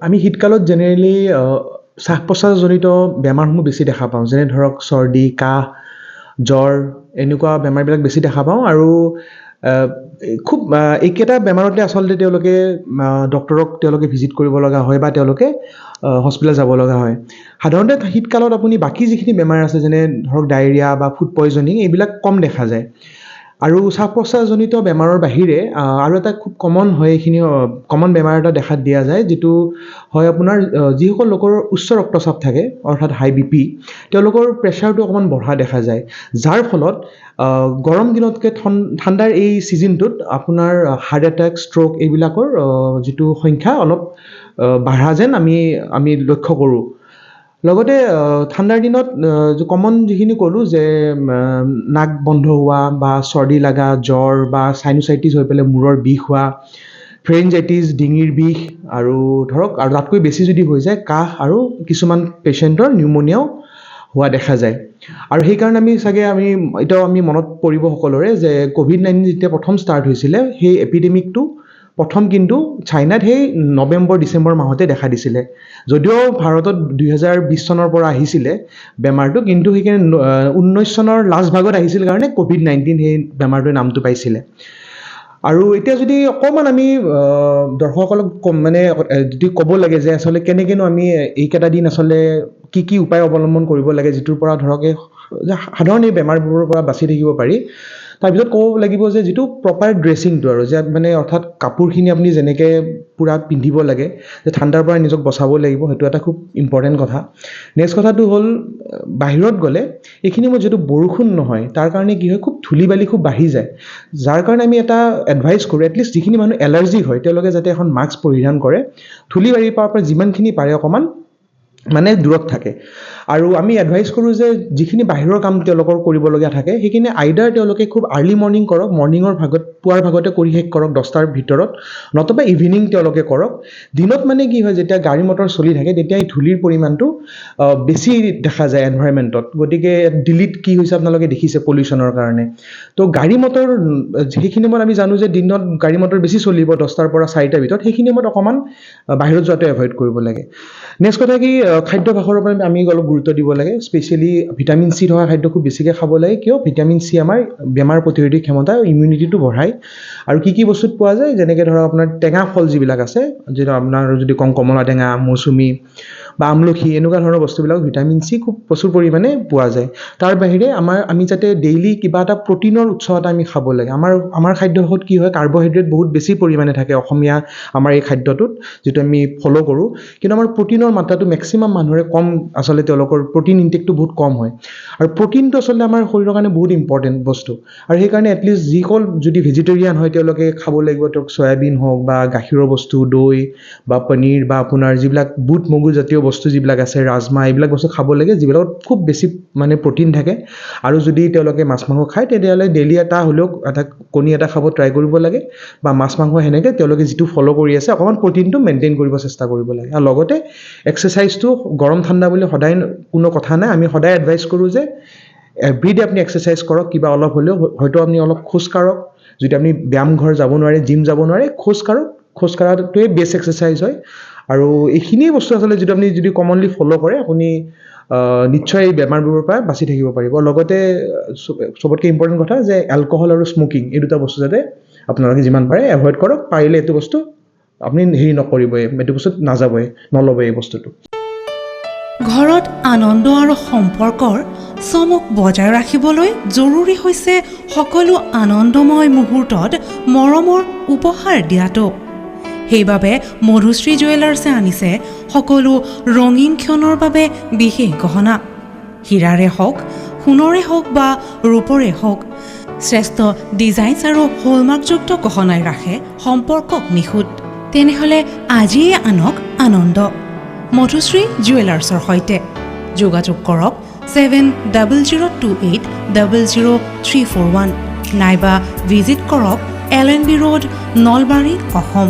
আমি শীতকালত জেনেৰেলি শ্বাস-প্ৰশ্বাসজনিত বেমাৰসমূহ বেছি দেখা পাওঁ, যেনে ধৰক চৰ্দি, কাহ, জ্বৰ এনেকুৱা বেমাৰবিলাক বেছি দেখা পাওঁ। আৰু খুব এইকেইটা বেমাৰতে আচলতে তেওঁলোকে ডক্টৰক ভিজিট কৰিব লগা হয় বা তেওঁলোকে হস্পিটেল যাব লগা হয়। সাধাৰণতে শীতকালত আপুনি বাকী যিখিনি বেমাৰ আছে, যেনে ধৰক ডায়েৰিয়া বা ফুড পয়জনিং, এইবিলাক কম দেখা যায়। আৰু শ্বাস-প্ৰশ্বাসজনিত বেমাৰৰ বাহিৰে আৰু এটা খুব কমন হয়, এইখিনি কমন বেমাৰ এটা দেখা দিয়া যায়, যিটো হয় আপোনাৰ যিসকল লোকৰ উচ্চ ৰক্তচাপ থাকে, অৰ্থাৎ হাই BP, তেওঁলোকৰ প্ৰেছাৰটো অকণমান বঢ়া দেখা যায়, যাৰ ফলত গৰম দিনতকৈ ঠাণ্ডাৰ এই ছিজনটোত আপোনাৰ হাৰ্ট এটেক, ষ্ট্ৰ'ক এইবিলাকৰ যিটো সংখ্যা অলপ বাঢ়া যেন আমি লক্ষ্য কৰোঁ। লগতে ঠাণ্ডাৰ দিনত কমন যিখিনি ক'লোঁ যে নাক বন্ধ হোৱা বা চৰ্দি লগা, জ্বৰ বা চাইনোচাইটিছ হৈ পেলাই মূৰৰ বিষ হোৱা, ফেৰিঞ্জাইটিছ, ডিঙিৰ বিষ, আৰু ধৰক আৰু তাতকৈ বেছি যদি হৈ যায় কাহ, আৰু কিছুমান পেচেণ্টৰ নিউমনিয়াও হোৱা দেখা যায়। আৰু সেইকাৰণে এতিয়াও আমি মনত পৰিব সকলোৰে যে COVID-19 যেতিয়া প্ৰথম ষ্টাৰ্ট হৈছিলে, সেই এপিডেমিকটো প্ৰথম কিন্তু চাইনাত সেই নৱেম্বৰ-ডিচেম্বৰ মাহতে দেখা দিছিলে। যদিও ভাৰতত 2020 চনৰ পৰা আহিছিলে বেমাৰটো, কিন্তু সেইকাৰণে 19 চনৰ লাষ্ট ভাগত আহিছিল কাৰণে COVID-19 সেই বেমাৰটোৰ নামটো পাইছিলে। আৰু এতিয়া যদি অকণমান আমি দৰ্শকসকলক যদি ক'ব লাগে যে আচলতে কেনেকৈনো আমি এইকেইটা দিন আচলতে কি উপায় অৱলম্বন কৰিব লাগে, যিটোৰ পৰা ধৰক সাধাৰণ এই বেমাৰবোৰৰ পৰা বাচি থাকিব পাৰি, তাৰপিছত ক'ব লাগিব যে যিটো প্ৰপাৰ ড্ৰেছিংটো, আৰু যে অৰ্থাৎ কাপোৰখিনি আপুনি যেনেকৈ পূৰা পিন্ধিব লাগে, যে ঠাণ্ডাৰ পৰা নিজক বচাব লাগিব, সেইটো এটা খুব ইম্পৰ্টেণ্ট কথা। নেক্সট কথাটো হ'ল বাহিৰত গ'লে এইখিনি সময়ত যিটো বৰষুণ নহয়, তাৰ কাৰণে কি হয়, খুব ধূলি বালি খুব বাঢ়ি যায়, যাৰ কাৰণে আমি এটা এডভাইচ কৰোঁ, এটলিষ্ট যিখিনি মানুহ এলাৰ্জি হয় তেওঁলোকে যাতে এখন মাস্ক পৰিধান কৰে, ধূলি বালিৰ পৰা যিমানখিনি পাৰে অকণমান দূৰত থাকে। আৰু আমি এডভাইচ কৰোঁ যে যিখিনি বাহিৰৰ কাম তেওঁলোকৰ কৰিবলগীয়া থাকে, সেইখিনি আইদাৰ তেওঁলোকে খুব আৰ্লি মৰ্ণিং কৰক, পুৱাৰ ভাগতে কৰি শেষ কৰক 10টাৰ ভিতৰত, নতুবা ইভিনিং তেওঁলোকে কৰক। দিনত কি হয়, যেতিয়া গাড়ী মটৰ চলি থাকে তেতিয়া এই ধূলিৰ পৰিমাণটো বেছি দেখা যায় এনভাইৰমেণ্টত। গতিকে দিল্লীত কি হৈছে আপোনালোকে দেখিছে পলিউশ্যনৰ কাৰণে। তো গাড়ী মটৰ সেইখিনি সময়ত আমি জানো যে দিনত গাড়ী মটৰ বেছি চলিব 10টাৰ পৰা 4টাৰ ভিতৰত, সেইখিনি সময়ত অকণমান বাহিৰত যোৱাটো এভইড কৰিব লাগে। নেক্সট কথা কি, খাদ্যাভ্যাসৰ ওপৰত আমি অলপ গুৰুত্ব দিব লাগে। স্পেচিয়েলি ভিটামিন চি থকা খাদ্য খুব বেছিকৈ খাব লাগে, কিয় ভিটামিন চি আমাৰ বেমাৰ প্ৰতিৰোধী ক্ষমতা, ইমিউনিটিটো বঢ়ায়। আৰু কি বস্তুত পোৱা যায়, যেনেকৈ ধৰক আপোনাৰ টেঙা ফল যিবিলাক আছে, যিটো আপোনাৰ যদি কওঁ কমলা টেঙা, মৌচুমী বা আমলখি, এনেকুৱা ধৰণৰ বস্তুবিলাক ভিটামিন চি খুব প্ৰচুৰ পৰিমাণে পোৱা যায়। তাৰ বাহিৰে আমি যাতে ডেইলি কিবা এটা প্ৰটিনৰ উৎস এটা আমি খাব লাগে। আমাৰ খাদ্যভাসত কি হয়, কাৰ্বহাইড্ৰেট বহুত বেছি পৰিমাণে থাকে অসমীয়া আমাৰ এই খাদ্যটোত, যিটো আমি ফ'ল' কৰোঁ, কিন্তু আমাৰ প্ৰটিনৰ মাত্ৰাটো মেক্সিমাম মানুহৰে কম, আচলতে তেওঁলোকৰ প্ৰটিন ইনটেকটো বহুত কম হয়। আৰু প্ৰটিনটো আচলতে আমাৰ শৰীৰৰ কাৰণে বহুত ইম্পৰ্টেণ্ট বস্তু, আৰু সেইকাৰণে এটলিষ্ট যিসকল যদি ভেজিটেৰিয়ান হয় তেওঁলোকে খাব লাগিব তেওঁক চয়াবিন হওক বা গাখীৰৰ বস্তু, দৈ বা পনীৰ বা আপোনাৰ যিবিলাক বুট মগু জাতীয় বস্তু যিবিলাক আছে, ৰাজমাহ, এইবিলাক বস্তু খাব লাগে যিবিলাকত খুব বেছি প্ৰটিন থাকে। আৰু যদি তেওঁলোকে মাছ মাংস খায় তেতিয়াহ'লে ডেইলি এটা হ'লেও এটা কণী এটা খাব ট্ৰাই কৰিব লাগে, বা মাছ মাংস সেনেকৈ তেওঁলোকে যিটো ফ'ল' কৰি আছে অকণমান প্ৰটিনটো মেইনটেইন কৰিব চেষ্টা কৰিব লাগে। আৰু লগতে এক্সাৰচাইজটো গৰম ঠাণ্ডা বুলি সদায় কোনো কথা নাই, আমি সদায় এডভাইচ কৰোঁ যে এভৰিডে আপুনি এক্সাৰচাইজ কৰক, কিবা অলপ হ'লেও, হয়তো আপুনি অলপ খোজ কাঢ়ক, যদি আপুনি ব্যায়াম ঘৰ যাব নোৱাৰে, জিম যাব নোৱাৰে, খোজ কাঢ়াটোৱে বেষ্ট এক্সাৰচাইজ হয়। আৰু এইখিনিয়ে বস্তু আচলতে যদি কমনলি ফ'ল' কৰে, আপুনি নিশ্চয় এই বেমাৰবোৰৰ পৰা বাচি থাকিব পাৰিব। লগতে চবতকৈ ইম্পৰ্টেণ্ট কথা যে এলকহল আৰু স্মকিং, এই দুটা বস্তু যাতে আপোনালোকে যিমান পাৰে এভইড কৰক। পাৰিলে এইটো বস্তু আপুনি নকৰিবই, এইটো বস্তুত নল'বই এই বস্তুটো। ঘৰত আনন্দ আৰু সম্পৰ্কৰ চমক বজাই ৰাখিবলৈ জৰুৰী হৈছে সকলো আনন্দময় মুহূৰ্তত মৰমৰ উপহাৰ দিয়াটো। সেইবাবে মধুশ্ৰী জুৱেলাৰ্ছে আনিছে সকলো ৰঙীন ক্ষণৰ বাবে বিশেষ গহনা। হীৰাৰে হওক, সোণৰে হওক বা ৰূপৰে হওক, শ্ৰেষ্ঠ ডিজাইনছ আৰু হলমাৰ্কযুক্ত গহনাই ৰাখে সম্পৰ্কক নিখুঁত। তেনেহ'লে আজিয়ে আনক আনন্দ মধুশ্ৰী জুৱেলাৰ্ছৰ সৈতে। যোগাযোগ কৰক 7002800341 নাইবা ভিজিট কৰক LNB ৰোড, নলবাৰী, অসম।